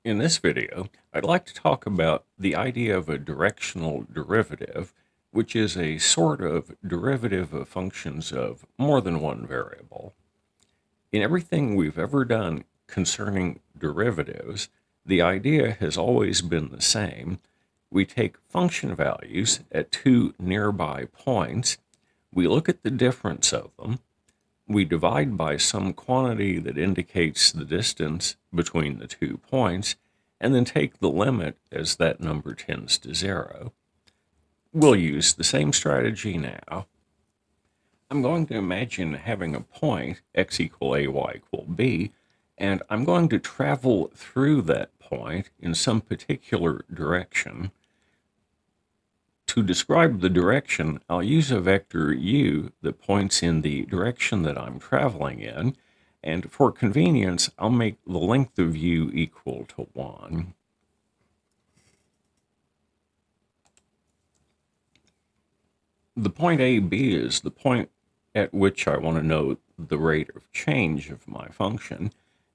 In this video, I'd like to talk about the idea of a directional derivative, which is a sort of derivative of functions of more than one variable. In everything we've ever done concerning derivatives, the idea has always been the same. We take function values at two nearby points, we look at the difference of them, we divide by some quantity that indicates the distance between the 2 points, and then take the limit as that number tends to 0. We'll use the same strategy now. I'm going to imagine having a point, x equal a, y equal b, and I'm going to travel through that point in some particular direction. To describe the direction, I'll use a vector u that points in the direction that I'm traveling in, and for convenience, I'll make the length of u equal to 1. The point AB is the point at which I want to know the rate of change of my function.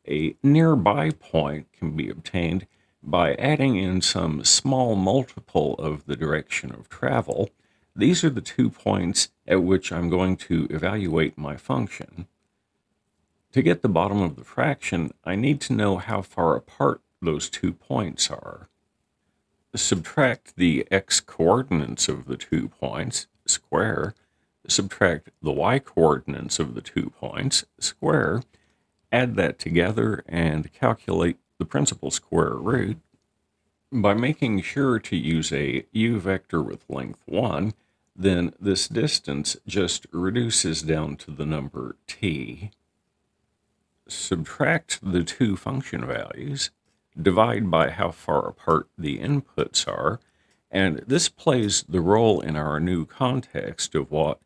A nearby point can be obtained by adding in some small multiple of the direction of travel. These are the 2 points at which I'm going to evaluate my function. To get the bottom of the fraction, I need to know how far apart those 2 points are. Subtract the x coordinates of the 2 points, square. Subtract the y coordinates of the 2 points, square. Add that together and calculate the principal square root. By making sure to use a u vector with length 1, then this distance just reduces down to the number t. Subtract the 2 function values, divide by how far apart the inputs are, and this plays the role in our new context of what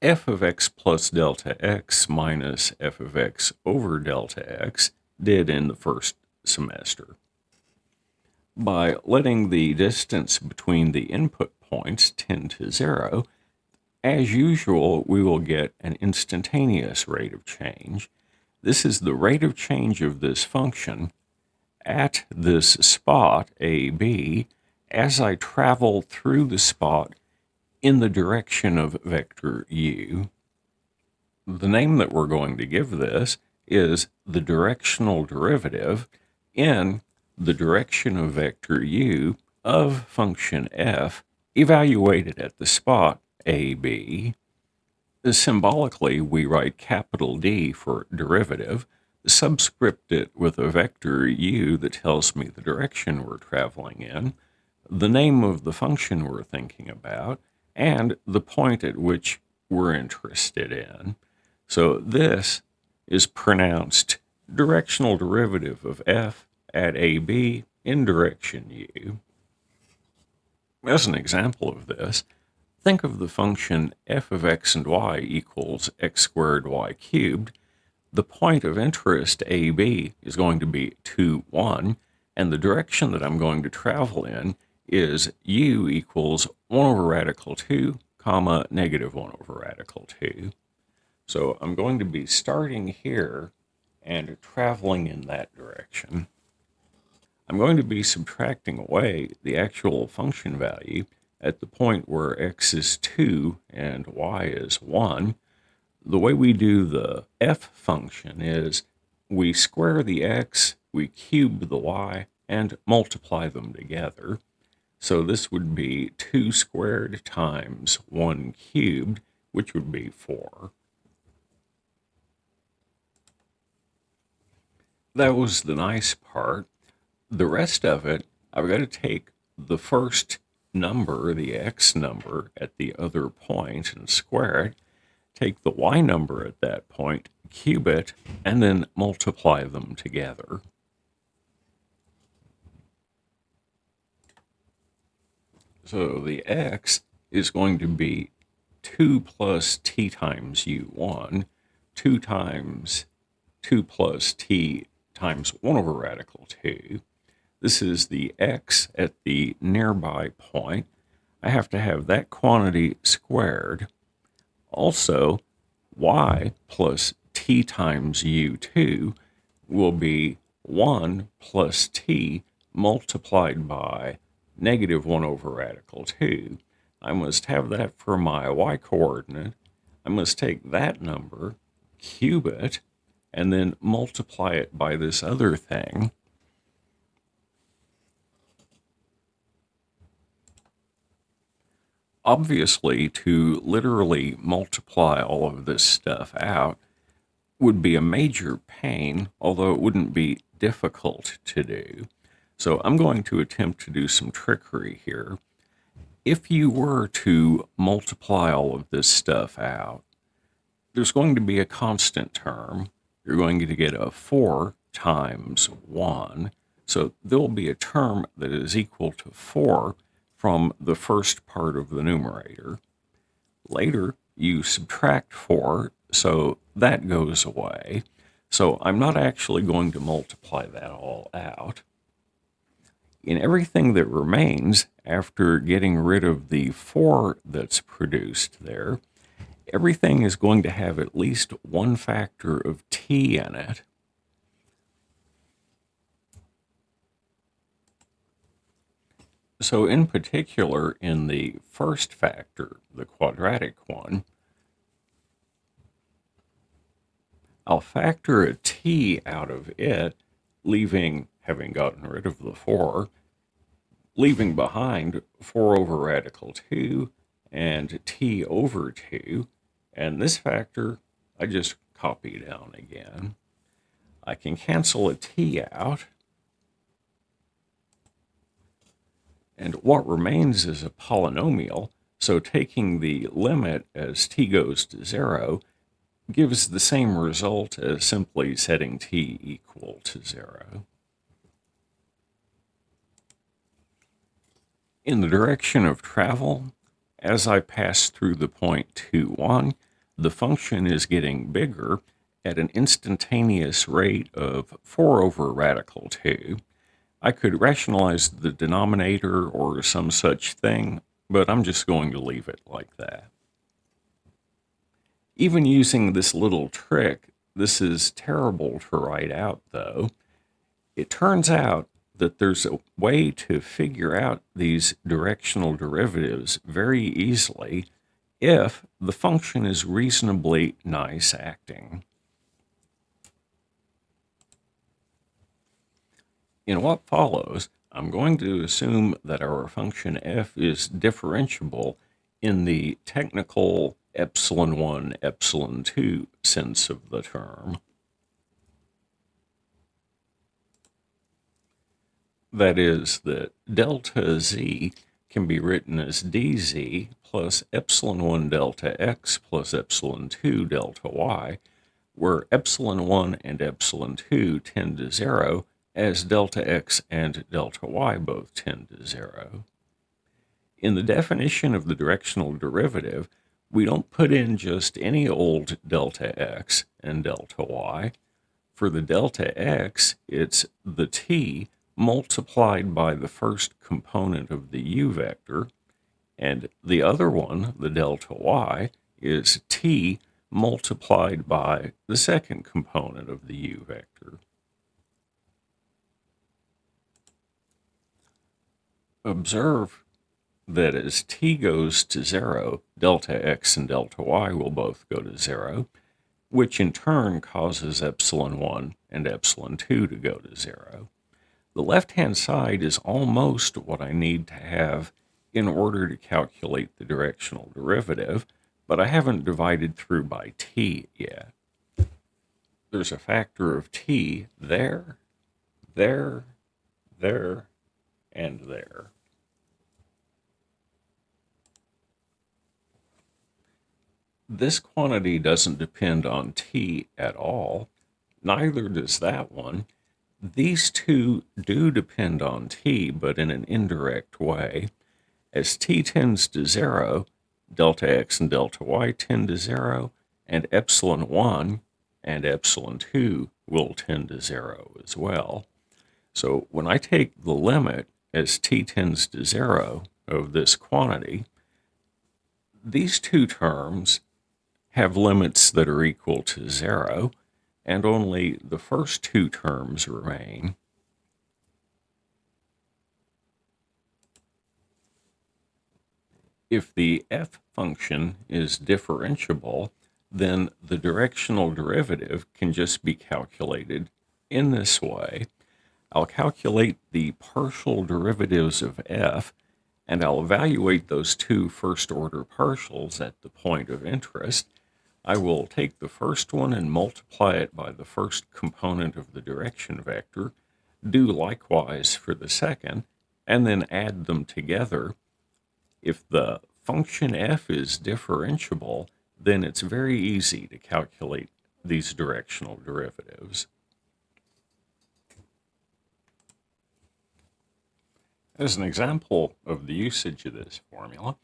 f of x plus delta x minus f of x over delta x did in the first semester. By letting the distance between the input points tend to 0, as usual, we will get an instantaneous rate of change. This is the rate of change of this function at this spot, AB, as I travel through the spot in the direction of vector u. The name that we're going to give this is the directional derivative in the direction of vector u of function f evaluated at the spot AB. Symbolically, we write capital D for derivative, subscript it with a vector u that tells me the direction we're traveling in, the name of the function we're thinking about, and the point at which we're interested in. So this is pronounced directional derivative of f at AB in direction u. As an example of this, think of the function f of x and y equals x squared y cubed. The point of interest AB is going to be 2, 1, and the direction that I'm going to travel in is u equals 1 over radical 2, comma, negative 1 over radical 2. So I'm going to be starting here and traveling in that direction. I'm going to be subtracting away the actual function value at the point where x is 2 and y is 1. The way we do the f function is we square the x, we cube the y, and multiply them together. So this would be 2 squared times 1 cubed, which would be 4. That was the nice part. The rest of it, I've got to take the first number, the x number, at the other point and square it, take the y number at that point, cube it, and then multiply them together. So the x is going to be 2 plus t times u1, 2 times 2 plus t times 1 over radical 2. This is the x at the nearby point. I have to have that quantity squared. Also, y plus t times u2 will be 1 plus t multiplied by negative 1 over radical 2. I must have that for my y-coordinate. I must take that number, cube it, and then multiply it by this other thing. Obviously, to literally multiply all of this stuff out would be a major pain, although it wouldn't be difficult to do. So I'm going to attempt to do some trickery here. If you were to multiply all of this stuff out, there's going to be a constant term. You're going to get a 4 times 1. So there'll be a term that is equal to 4 from the first part of the numerator. Later, you subtract 4, so that goes away. So I'm not actually going to multiply that all out. In everything that remains after getting rid of the 4 that's produced there, everything is going to have at least one factor of t in it. So in particular, in the first factor, the quadratic one, I'll factor a t out of it, having gotten rid of the 4, leaving behind 4 over radical 2 and t over 2. And this factor, I just copy down again. I can cancel a t out. And what remains is a polynomial. So taking the limit as t goes to 0 gives the same result as simply setting t equal to 0. In the direction of travel, as I pass through the point 2, 1, the function is getting bigger at an instantaneous rate of 4 over radical 2. I could rationalize the denominator or some such thing, but I'm just going to leave it like that. Even using this little trick, this is terrible to write out though. It turns out that there's a way to figure out these directional derivatives very easily if the function is reasonably nice acting. In what follows, I'm going to assume that our function f is differentiable in the technical epsilon 1, epsilon 2 sense of the term. That is, that delta z can be written as dz plus epsilon 1 delta x plus epsilon 2 delta y, where epsilon 1 and epsilon 2 tend to 0, as delta x and delta y both tend to 0. In the definition of the directional derivative, we don't put in just any old delta x and delta y. For the delta x, it's the t multiplied by the first component of the u vector, and the other one, the delta y, is t multiplied by the second component of the u vector. Observe that as t goes to 0, delta x and delta y will both go to 0, which in turn causes epsilon 1 and epsilon 2 to go to 0. The left-hand side is almost what I need to have in order to calculate the directional derivative, but I haven't divided through by t yet. There's a factor of t there, there, there, and there. This quantity doesn't depend on t at all. Neither does that one. These two do depend on t, but in an indirect way. As t tends to 0, delta x and delta y tend to 0, and epsilon 1 and epsilon 2 will tend to 0 as well. So when I take the limit as t tends to 0 of this quantity, these two terms have limits that are equal to 0, and only the first two terms remain. If the f function is differentiable, then the directional derivative can just be calculated in this way. I'll calculate the partial derivatives of f, and I'll evaluate those two first-order partials at the point of interest. I will take the first one and multiply it by the first component of the direction vector, do likewise for the second, and then add them together. If the function f is differentiable, then it's very easy to calculate these directional derivatives. As an example of the usage of this formula,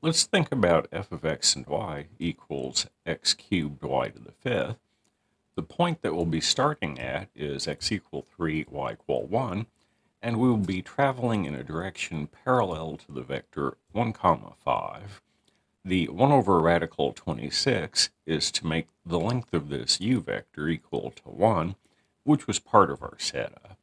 let's think about f of x and y equals x cubed y to the fifth. The point that we'll be starting at is x equal 3, y equal 1, and we will be traveling in a direction parallel to the vector 1, 5. The 1 over radical 26 is to make the length of this u vector equal to 1, which was part of our setup.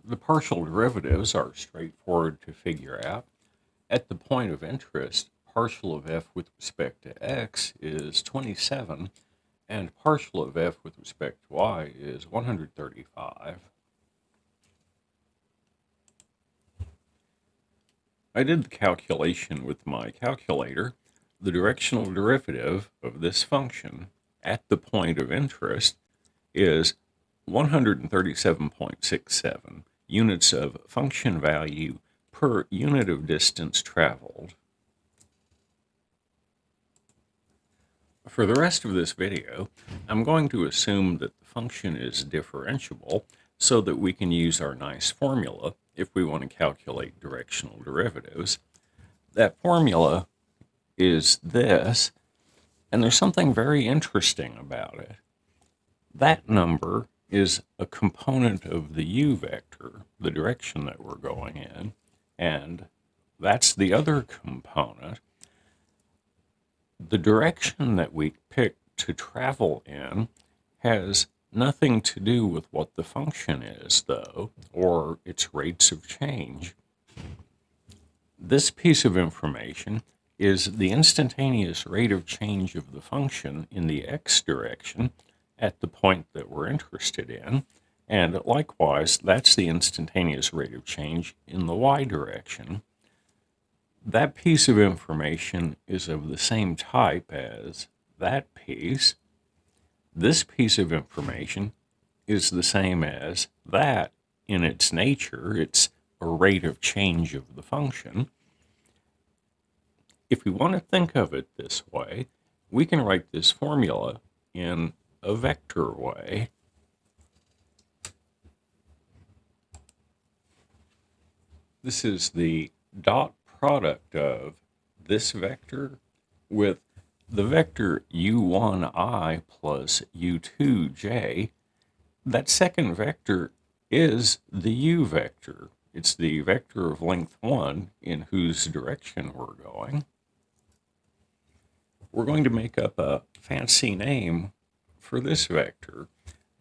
The partial derivatives are straightforward to figure out. At the point of interest, partial of f with respect to x is 27, and partial of f with respect to y is 135. I did the calculation with my calculator. The directional derivative of this function at the point of interest is 137.67 units of function value per unit of distance traveled. For the rest of this video, I'm going to assume that the function is differentiable so that we can use our nice formula if we want to calculate directional derivatives. That formula is this, and there's something very interesting about it. That number is a component of the u vector, the direction that we're going in, and that's the other component. The direction that we pick to travel in has nothing to do with what the function is, though, or its rates of change. This piece of information is the instantaneous rate of change of the function in the x direction at the point that we're interested in, and likewise, that's the instantaneous rate of change in the y direction. That piece of information is of the same type as that piece. This piece of information is the same as that in its nature. It's a rate of change of the function. If we want to think of it this way, we can write this formula in a vector way. This is the dot product of this vector with the vector u1i plus u2j. That second vector is the u vector. It's the vector of length 1 in whose direction we're going. We're going to make up a fancy name for this vector,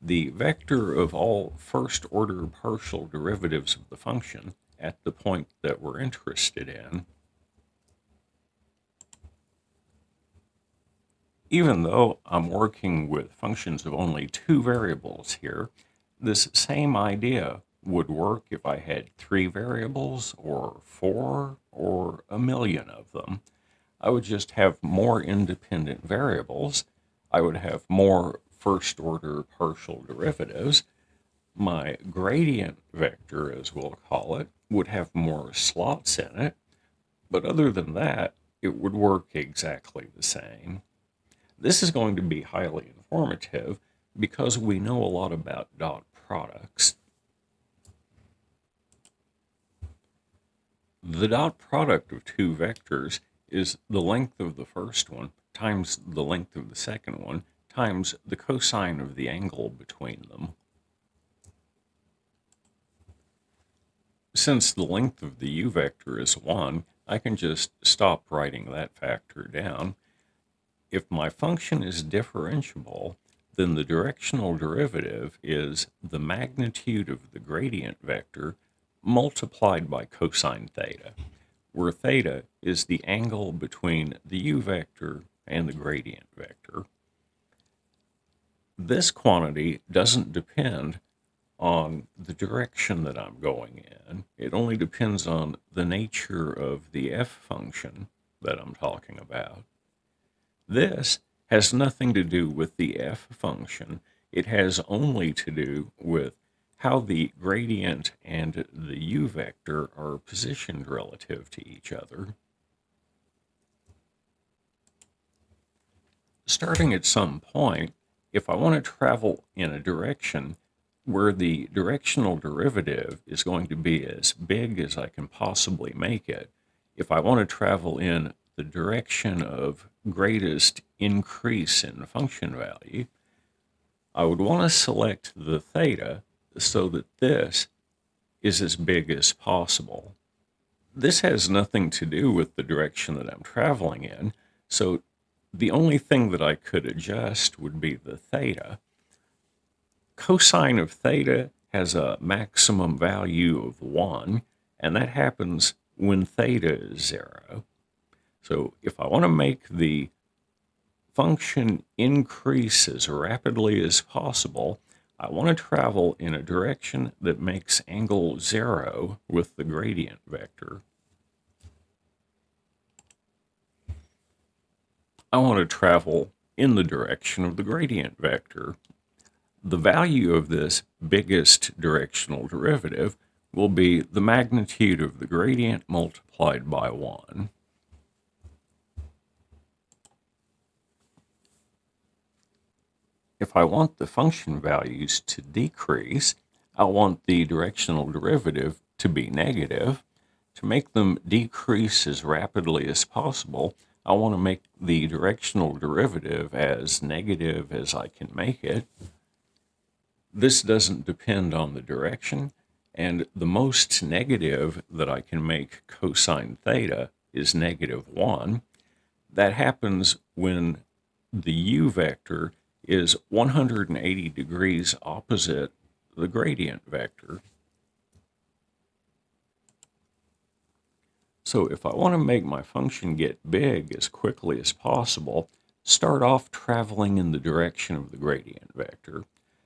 the vector of all first-order partial derivatives of the function at the point that we're interested in. Even though I'm working with functions of only two variables here, this same idea would work if I had 3 variables or 4 or a million of them. I would just have more independent variables. I would have more first-order partial derivatives. My gradient vector, as we'll call it, would have more slots in it, but other than that, it would work exactly the same. This is going to be highly informative because we know a lot about dot products. The dot product of two vectors is the length of the first one times the length of the second one times the cosine of the angle between them. Since the length of the u vector is 1, I can just stop writing that factor down. If my function is differentiable, then the directional derivative is the magnitude of the gradient vector multiplied by cosine theta, where theta is the angle between the u vector and the gradient vector. This quantity doesn't depend on the direction that I'm going in. It only depends on the nature of the f function that I'm talking about. This has nothing to do with the f function. It has only to do with how the gradient and the u vector are positioned relative to each other. Starting at some point, if I want to travel in a direction where the directional derivative is going to be as big as I can possibly make it, if I want to travel in the direction of greatest increase in function value, I would want to select the theta so that this is as big as possible. This has nothing to do with the direction that I'm traveling in, so the only thing that I could adjust would be the theta. Cosine of theta has a maximum value of 1, and that happens when theta is 0. So if I want to make the function increase as rapidly as possible, I want to travel in a direction that makes angle 0 with the gradient vector. I want to travel in the direction of the gradient vector. The value of this biggest directional derivative will be the magnitude of the gradient multiplied by 1. If I want the function values to decrease, I want the directional derivative to be negative. To make them decrease as rapidly as possible, I want to make the directional derivative as negative as I can make it. This doesn't depend on the direction, and the most negative that I can make cosine theta is -1. That happens when the u vector is 180 degrees opposite the gradient vector. So if I want to make my function get big as quickly as possible, start off traveling in the direction of the gradient vector.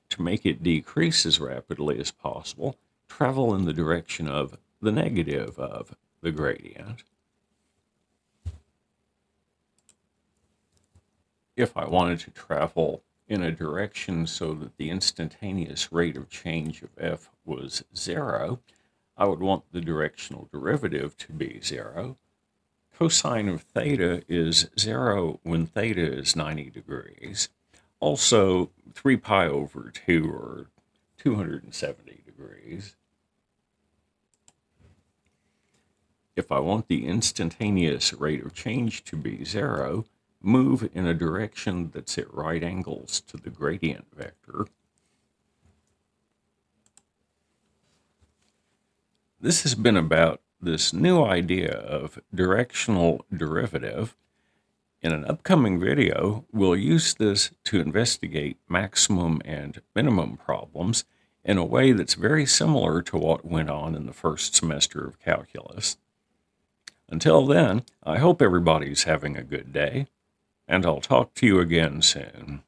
To make it decrease as rapidly as possible, travel in the direction of the negative of the gradient. If I wanted to travel in a direction so that the instantaneous rate of change of f was 0, I would want the directional derivative to be 0. Cosine of theta is 0 when theta is 90 degrees. Also, 3 pi over 2, or 270 degrees. If I want the instantaneous rate of change to be 0, move in a direction that's at right angles to the gradient vector. This has been about this new idea of directional derivative. In an upcoming video, we'll use this to investigate maximum and minimum problems in a way that's very similar to what went on in the first semester of calculus. Until then, I hope everybody's having a good day, and I'll talk to you again soon.